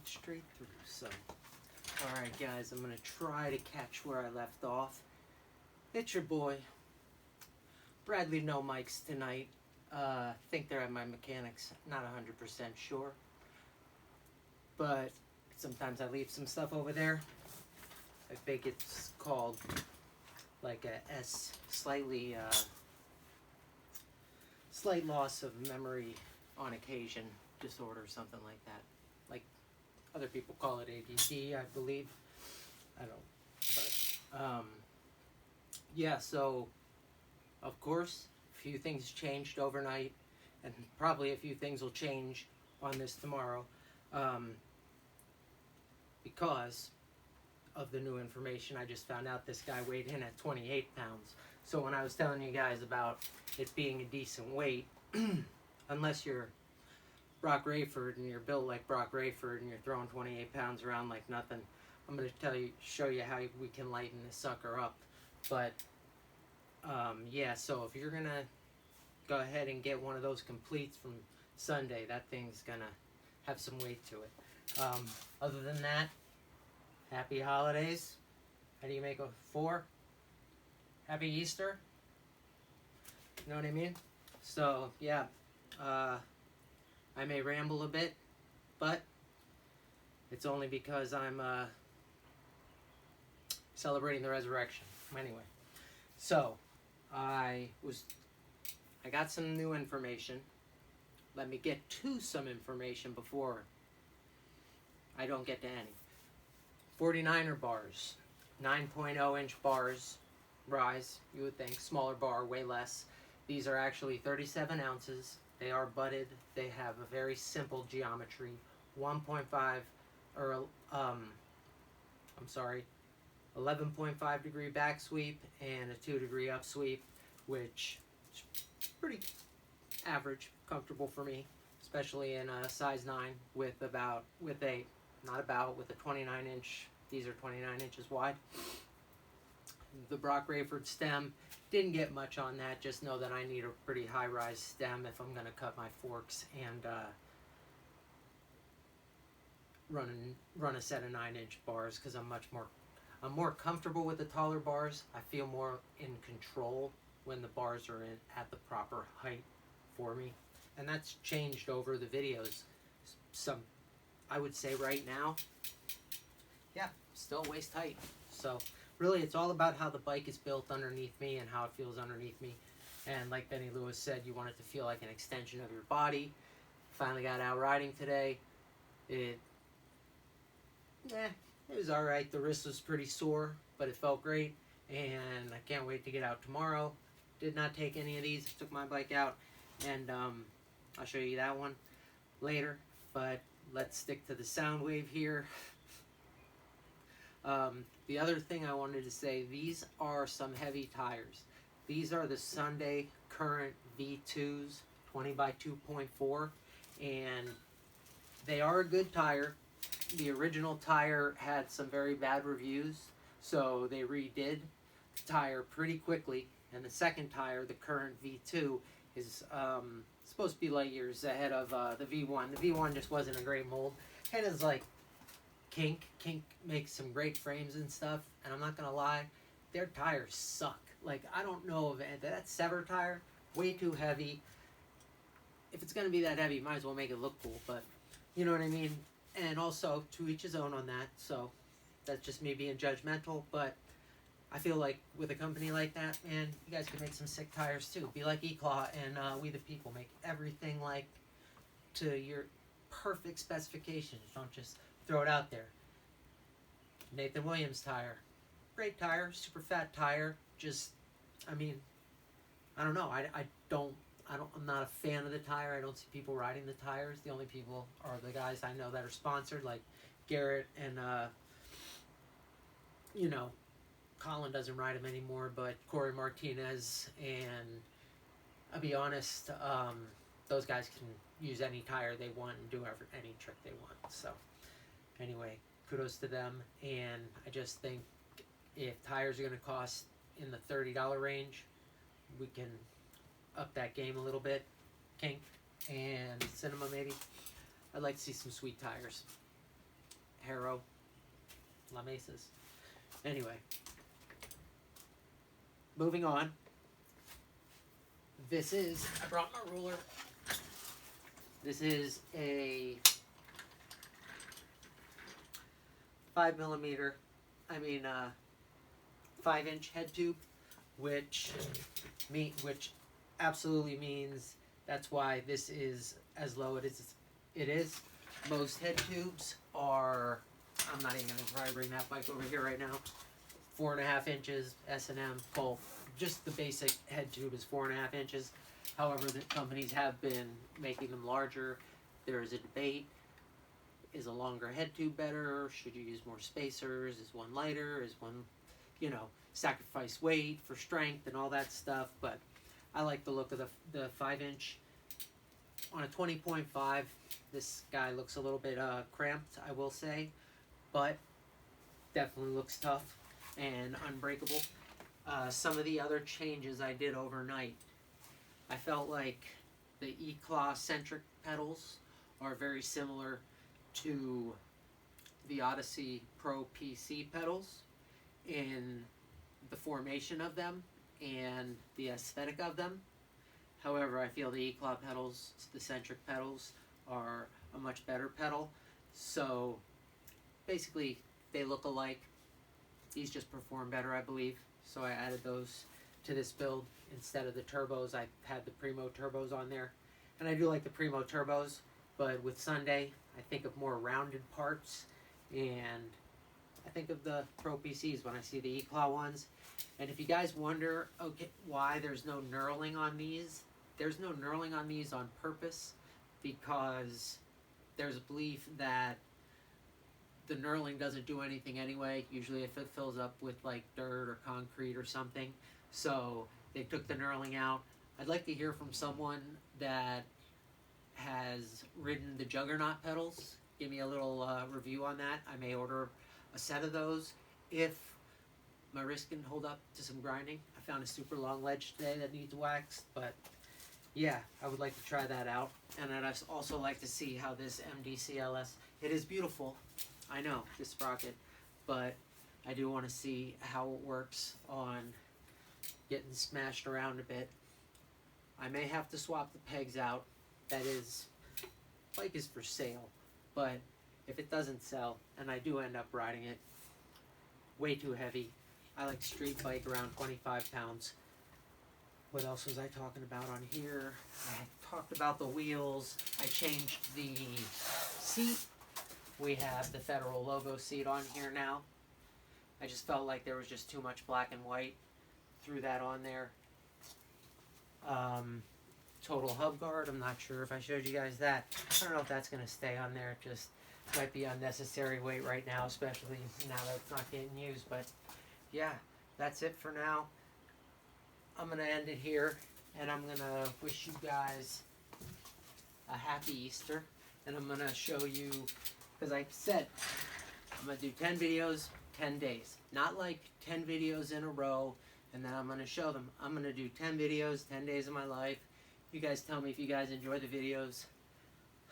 straight through. So, alright guys, I'm going to try to catch where I left off. It's your boy, Bradley No Mics tonight. Think they're at my mechanics, not 100% sure. But sometimes I leave some stuff over there. I think it's called like a slight loss of memory on occasion disorder, something like that. Like other people call it ADD, I believe. I don't, but yeah. So of course, a few things changed overnight, and probably a few things will change on this tomorrow, because of the new information. I just found out this guy weighed in at 28 pounds. So when I was telling you guys about it being a decent weight, unless you're Brock Rayford and you're built like Brock Rayford and you're throwing 28 pounds around like nothing, I'm going to show you how we can lighten this sucker up. But yeah, so if you're going to go ahead and get one of those completes from Sunday, that thing's going to have some weight to it. Other than that, happy holidays. How do you make a 4? Happy Easter. You know what I mean? So, yeah. I may ramble a bit, but it's only because I'm celebrating the resurrection. Anyway, so I got some new information. Let me get to some information before I don't get to any. 49er bars, 9.0 inch bars, rise, you would think, smaller bar, way less. These are actually 37 ounces. They are butted. They have a very simple geometry, 1.5, or 11.5 degree back sweep and a 2 degree up sweep, which is pretty average, comfortable for me, especially in a size 9 with a 29 inch, these are 29 inches wide. The Brock Rayford stem, didn't get much on that, just know that I need a pretty high rise stem if I'm going to cut my forks and run a set of 9 inch bars, because I'm more comfortable with the taller bars. I feel more in control when the bars are at the proper height for me, and that's changed over the videos. I would say right now, yeah, still waist height. So really, it's all about how the bike is built underneath me and how it feels underneath me. And like Benny Lewis said, you want it to feel like an extension of your body. Finally got out riding today. It was all right. The wrist was pretty sore, but it felt great. And I can't wait to get out tomorrow. Did not take any of these. Took my bike out, and I'll show you that one later. But let's stick to the Soundwave here. The other thing I wanted to say, these are some heavy tires. These are the Sunday Current V2s, 20 by 2.4, and they are a good tire. The original tire had some very bad reviews, so they redid the tire pretty quickly, and the second tire, the Current V2, is supposed to be light years ahead of the V1. The V1 just wasn't a great mold, and it's like Kink makes some great frames and stuff, and I'm not gonna lie, their tires suck. Like, I don't know of it. That Sever tire, way too heavy. If it's gonna be that heavy, might as well make it look cool, but you know what I mean. And also, to each his own on that. So that's just me being judgmental, but I feel like with a company like that, man, you guys can make some sick tires too. Be like E-Claw and We the People, make everything like to your perfect specifications. Don't just throw it out there. Nathan Williams tire, great tire, super fat tire. Just, I mean, I don't know. I'm not a fan of the tire. I don't see people riding the tires. The only people are the guys I know that are sponsored, like Garrett and Colin doesn't ride them anymore, but Corey Martinez, and I'll be honest, those guys can use any tire they want and do any trick they want. So anyway, kudos to them, and I just think if tires are going to cost in the $30 range, we can up that game a little bit. Kink and Cinema maybe. I'd like to see some sweet tires. Haro, La Mesas. Anyway, moving on. I brought my ruler. This is a 5mm, 5-inch head tube, which absolutely means that's why this is as low it is. Most head tubes are, I'm not even going to try to bring that bike over here right now, 4.5 inches, S&M, Colt. Just the basic head tube is 4.5 inches. However, the companies have been making them larger. There is a debate. Is a longer head tube better? Should you use more spacers? Is one lighter? Is one, sacrifice weight for strength and all that stuff? But I like the look of the 5-inch. On a 20.5, this guy looks a little bit cramped, I will say, but definitely looks tough and unbreakable. Some of the other changes I did overnight, I felt like the E-Claw centric pedals are very similar to the Odyssey Pro PC pedals in the formation of them and the aesthetic of them. However, I feel the E-Claw pedals, the centric pedals, are a much better pedal. So basically, they look alike. These just perform better, I believe. So I added those to this build instead of the turbos. I had the Primo turbos on there. And I do like the Primo turbos, but with Sunday, I think of more rounded parts. And I think of the Pro PCs when I see the E-Claw ones. And if you guys wonder, okay, why there's no knurling on these, there's no knurling on these on purpose, because there's a belief that the knurling doesn't do anything anyway, usually if it fills up with like dirt or concrete or something. So they took the knurling out. I'd like to hear from someone that has ridden the Juggernaut pedals. Give me a little review on that. I may order a set of those if my wrist can hold up to some grinding. I found a super long ledge today that needs waxed, but yeah, I would like to try that out. And I'd also like to see how this MDCLS, it is beautiful, I know, this sprocket, but I do want to see how it works on getting smashed around a bit. I may have to swap the pegs out. That is, bike is for sale, but if it doesn't sell and I do end up riding it, way too heavy. I like street bike around 25 pounds. What else was I talking about on here? I talked about the wheels. I changed the seat. We have the Federal logo seat on here now. I just felt like there was just too much black and white. Threw that on there. Total hub guard. I'm not sure if I showed you guys that. I don't know if that's going to stay on there. It just might be unnecessary weight right now, especially now that it's not getting used. But yeah, that's it for now. I'm going to end it here, and I'm going to wish you guys a happy Easter. And I'm going to show you, because I said I'm going to do 10 videos, 10 days. Not like 10 videos in a row, and then I'm going to show them. I'm going to do 10 videos, 10 days of my life. You guys tell me if you guys enjoy the videos.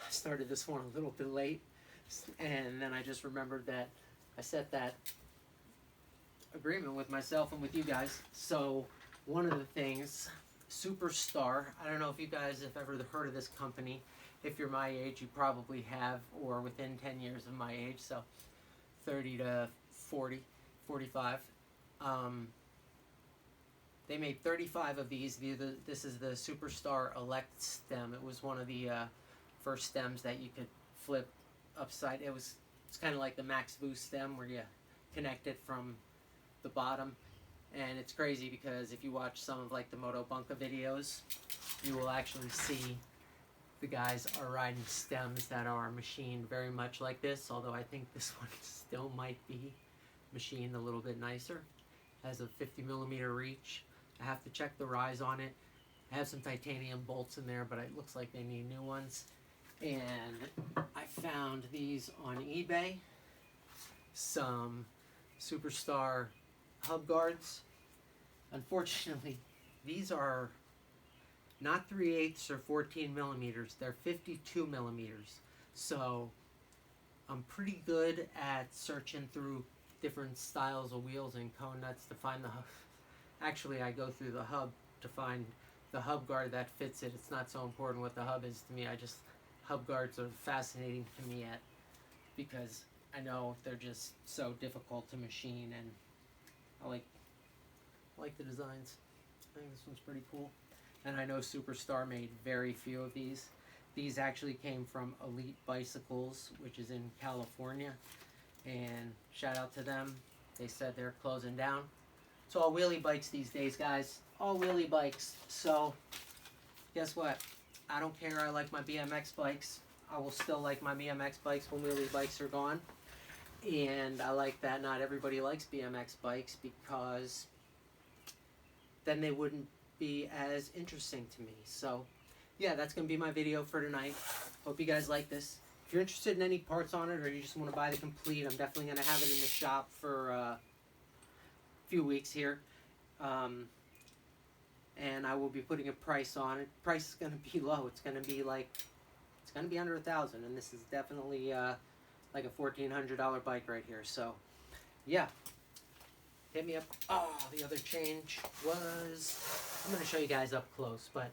I started this one a little bit late, and then I just remembered that I set that agreement with myself and with you guys. So one of the things, Superstar, I don't know if you guys have ever heard of this company. If you're my age, you probably have, or within 10 years of my age, so 30 to 40, 45. They made 35 of these. This is the Superstar Elect stem. It was one of the first stems that you could flip upside. It's kind of like the Max Boost stem where you connect it from the bottom. And it's crazy because if you watch some of like the Moto Bunka videos, you will actually see the guys are riding stems that are machined very much like this, although I think this one still might be machined a little bit nicer. Has a 50mm reach. I have to check the rise on it. I have some titanium bolts in there, but it looks like they need new ones. And I found these on eBay. Some Superstar hub guards. Unfortunately, these are not 3/8 or 14mm. They're 52mm. So I'm pretty good at searching through different styles of wheels and cone nuts to find the hub. Actually, I go through the hub to find the hub guard that fits it. It's not so important what the hub is to me. Hub guards are fascinating to me because I know they're just so difficult to machine, and I like the designs. I think this one's pretty cool. And I know Superstar made very few of these. These actually came from Elite Bicycles, which is in California. And shout out to them. They said they're closing down. It's all wheelie bikes these days, guys. All wheelie bikes. So, guess what? I don't care. I like my BMX bikes. I will still like my BMX bikes when wheelie bikes are gone. And I like that not everybody likes BMX bikes, because then they wouldn't be as interesting to me. So, yeah, that's going to be my video for tonight. Hope you guys like this. If you're interested in any parts on it, or you just want to buy the complete, I'm definitely going to have it in the shop for a few weeks here. And I will be putting a price on it. Price is going to be low. It's going to be under $1,000, and this is definitely like a $1,400 bike right here. So, yeah. Hit me up. Oh, the other change was, I'm going to show you guys up close, but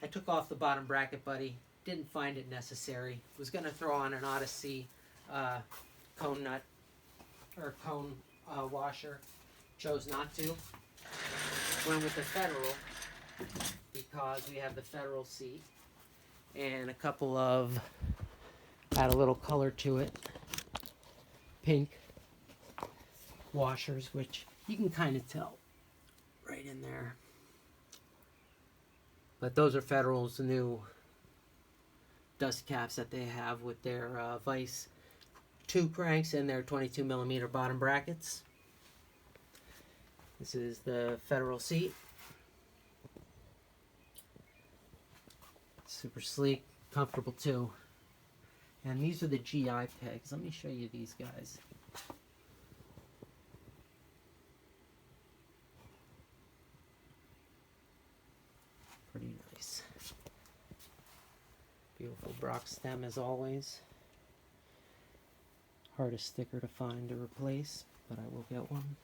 I took off the bottom bracket buddy. Didn't find it necessary. Was going to throw on an Odyssey cone nut, or cone washer. Chose not to. Went with the Federal, because we have the Federal seat. And a couple of, add a little color to it. Pink washers, which you can kind of tell right in there. But those are Federal's new dust caps that they have with their Vice 2 cranks and their 22mm bottom brackets. This is the Federal seat. Super sleek, comfortable too. And these are the GI pegs. Let me show you these guys. Pretty nice. Beautiful Brock stem as always. Hardest sticker to find to replace, but I will get one.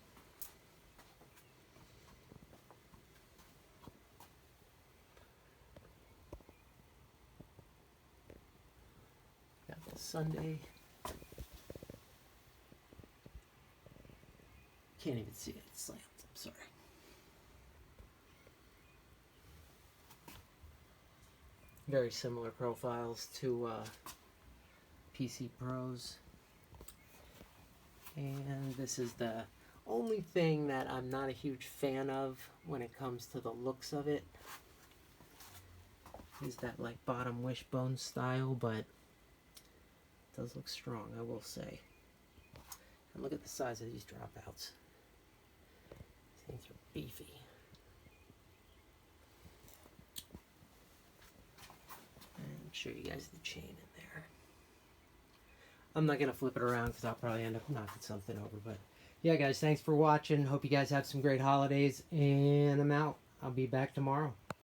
Got the Sunday. Can't even see it. It's slammed. I'm sorry. Very similar profiles to PC Pros. And this is the only thing that I'm not a huge fan of when it comes to the looks of it. Is that like bottom wishbone style, but it does look strong, I will say. And look at the size of these dropouts. These things are beefy. Show you guys the chain in there. I'm not gonna flip it around because I'll probably end up knocking something over, but yeah guys, thanks for watching. Hope you guys have some great holidays, and I'm out. I'll be back tomorrow.